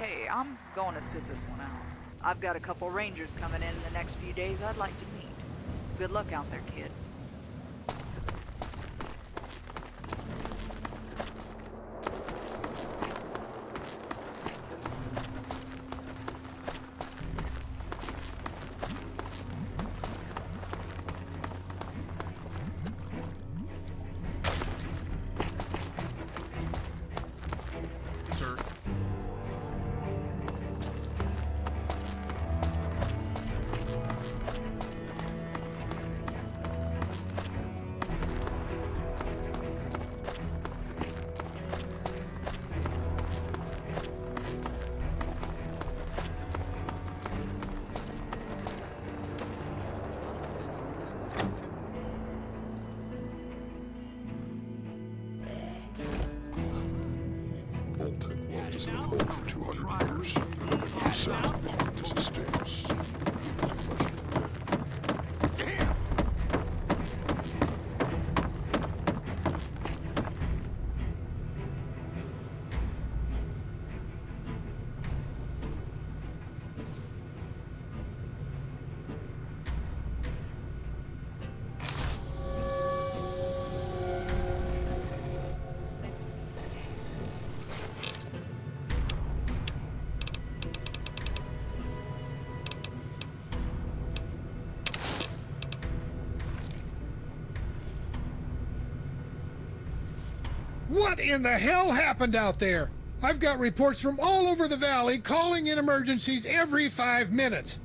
Hey, I'm going to sit this one out. I've got a couple rangers coming in the next few days I'd like to meet. Good luck out there, kid. Sir. Bolton worked as a coal for 200 years, and the south parked his estates. What in the hell happened out there? I've got reports from all over the valley calling in emergencies every 5 minutes.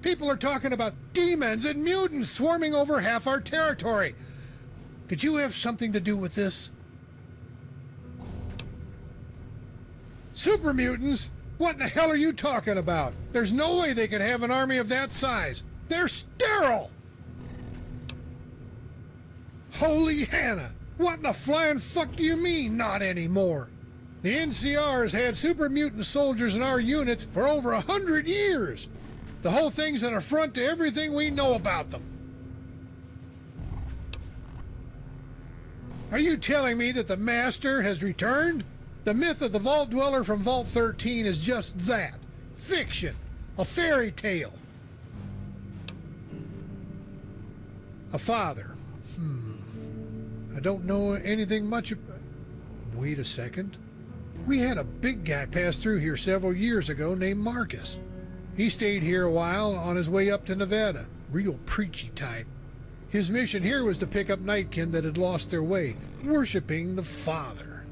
People are talking about demons and mutants swarming over half our territory. Did you have something to do with this? Super mutants? What in the hell are you talking about? There's no way they could have an army of that size. They're sterile! Holy Hannah! What in the flying fuck do you mean, not anymore? The NCR has had super mutant soldiers in our units for over 100 years. The whole thing's an affront to everything we know about them. Are you telling me that the Master has returned? The myth of the Vault Dweller from Vault 13 is just that. Fiction. A fairy tale. A father. I don't know anything much about... Wait a second. We had a big guy pass through here several years ago named Marcus. He stayed here a while on his way up to Nevada. Real preachy type. His mission here was to pick up Nightkin that had lost their way, worshipping the Father.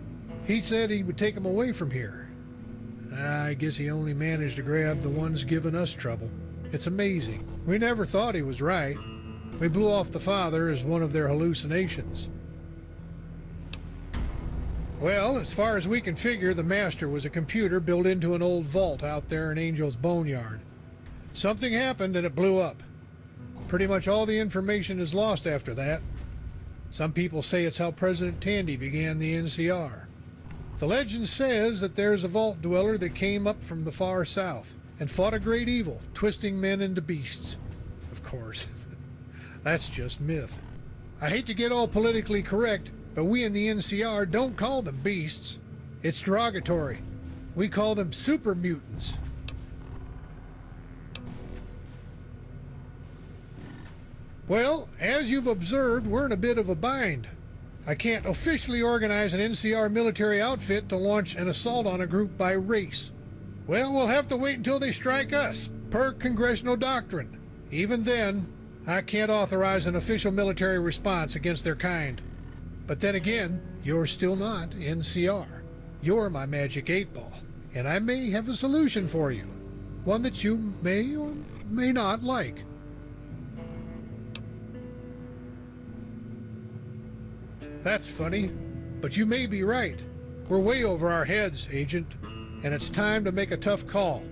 He said he would take them away from here. I guess he only managed to grab the ones giving us trouble. It's amazing. We never thought he was right. We blew off the Father as one of their hallucinations. Well, as far as we can figure, the Master was a computer built into an old vault out there in Angel's Boneyard. Something happened and it blew up. Pretty much all the information is lost after that. Some people say it's how President Tandy began the NCR. The legend says that there's a vault dweller that came up from the far south and fought a great evil, twisting men into beasts. Of course, that's just myth. I hate to get all politically correct, but we in the NCR don't call them beasts. It's derogatory. We call them super mutants. Well, as you've observed, we're in a bit of a bind. I can't officially organize an NCR military outfit to launch an assault on a group by race. Well, we'll have to wait until they strike us, per congressional doctrine. Even then, I can't authorize an official military response against their kind. But then again, you're still not NCR. You're my magic 8-ball, and I may have a solution for you. One that you may or may not like. That's funny, but you may be right. We're way over our heads, Agent, and it's time to make a tough call.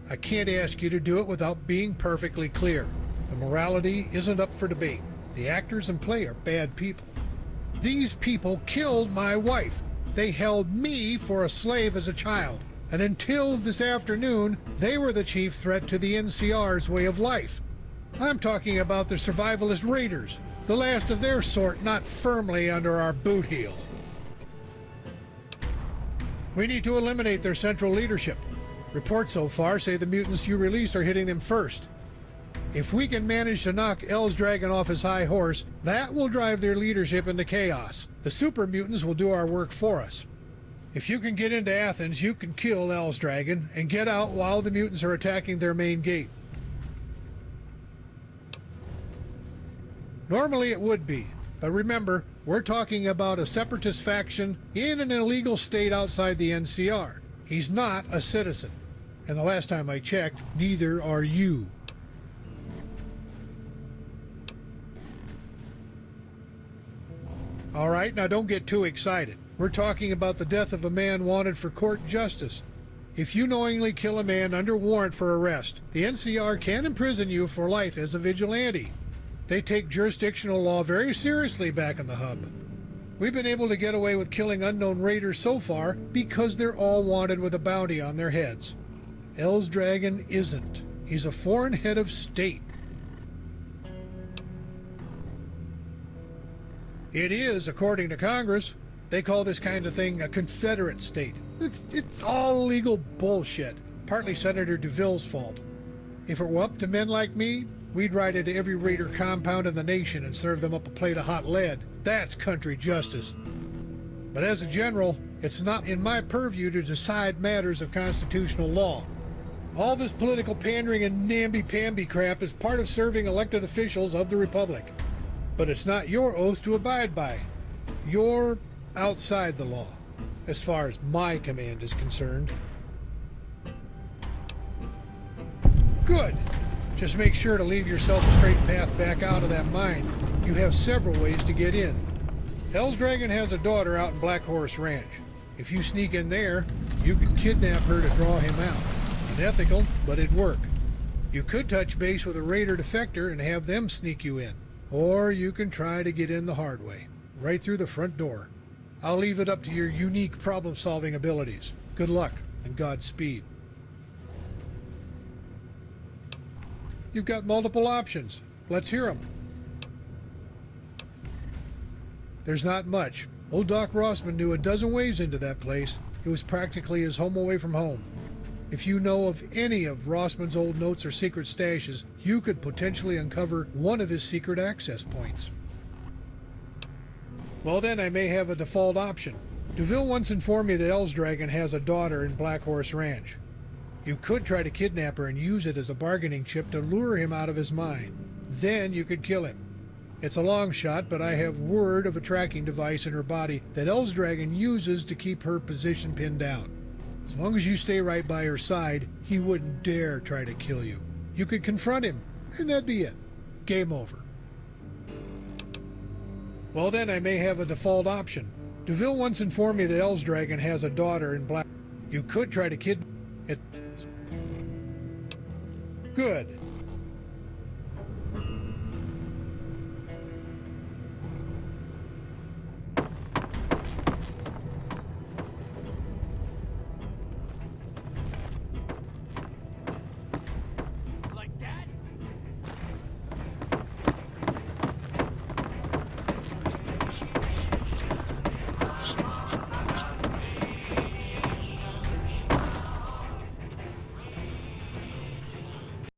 I can't ask you to do it without being perfectly clear. The morality isn't up for debate. The actors in play are bad people. These people killed my wife. They held me for a slave as a child. And until this afternoon, they were the chief threat to the NCR's way of life. I'm talking about the survivalist raiders, the last of their sort not firmly under our boot heel. We need to eliminate their central leadership. Reports so far say the mutants you released are hitting them first. If we can manage to knock L's Dragon off his high horse, that will drive their leadership into chaos. The super mutants will do our work for us. If you can get into Athens, you can kill L's Dragon and get out while the mutants are attacking their main gate. Normally it would be, but remember, we're talking about a separatist faction in an illegal state outside the NCR. He's not a citizen. And the last time I checked, neither are you. All right, now don't get too excited. We're talking about the death of a man wanted for court justice. If you knowingly kill a man under warrant for arrest, the NCR can imprison you for life as a vigilante. They take jurisdictional law very seriously back in the hub. We've been able to get away with killing unknown raiders so far because they're all wanted with a bounty on their heads. L's Dragon isn't. He's a foreign head of state. It is, according to Congress. They call this kind of thing a Confederate state. It's all legal bullshit. Partly Senator DeVille's fault. If it were up to men like me, we'd ride into every raider compound in the nation and serve them up a plate of hot lead. That's country justice. But as a general, it's not in my purview to decide matters of constitutional law. All this political pandering and namby-pamby crap is part of serving elected officials of the Republic. But it's not your oath to abide by. You're outside the law, as far as my command is concerned. Good. Just make sure to leave yourself a straight path back out of that mine. You have several ways to get in. Hell's Dragon has a daughter out in Black Horse Ranch. If you sneak in there, you can kidnap her to draw him out. Unethical, but it'd work. You could touch base with a raider defector and have them sneak you in. Or you can try to get in the hard way, right through the front door. I'll leave it up to your unique problem-solving abilities. Good luck, and Godspeed. You've got multiple options. Let's hear them. There's not much. Old Doc Rossman knew a dozen ways into that place. It was practically his home away from home. If you know of any of Rossman's old notes or secret stashes, you could potentially uncover one of his secret access points. Well then, I may have a default option. DeVille once informed me that L's Dragon has a daughter in Black Horse Ranch. You could try to kidnap her and use it as a bargaining chip to lure him out of his mine. Then you could kill him. It's a long shot, but I have word of a tracking device in her body that L's Dragon uses to keep her position pinned down. As long as you stay right by her side, he wouldn't dare try to kill you. You could confront him, and that'd be it. Game over. Well then, I may have a default option. DeVille once informed me that L's Dragon has a daughter in Black... You could try to kidnap... Good.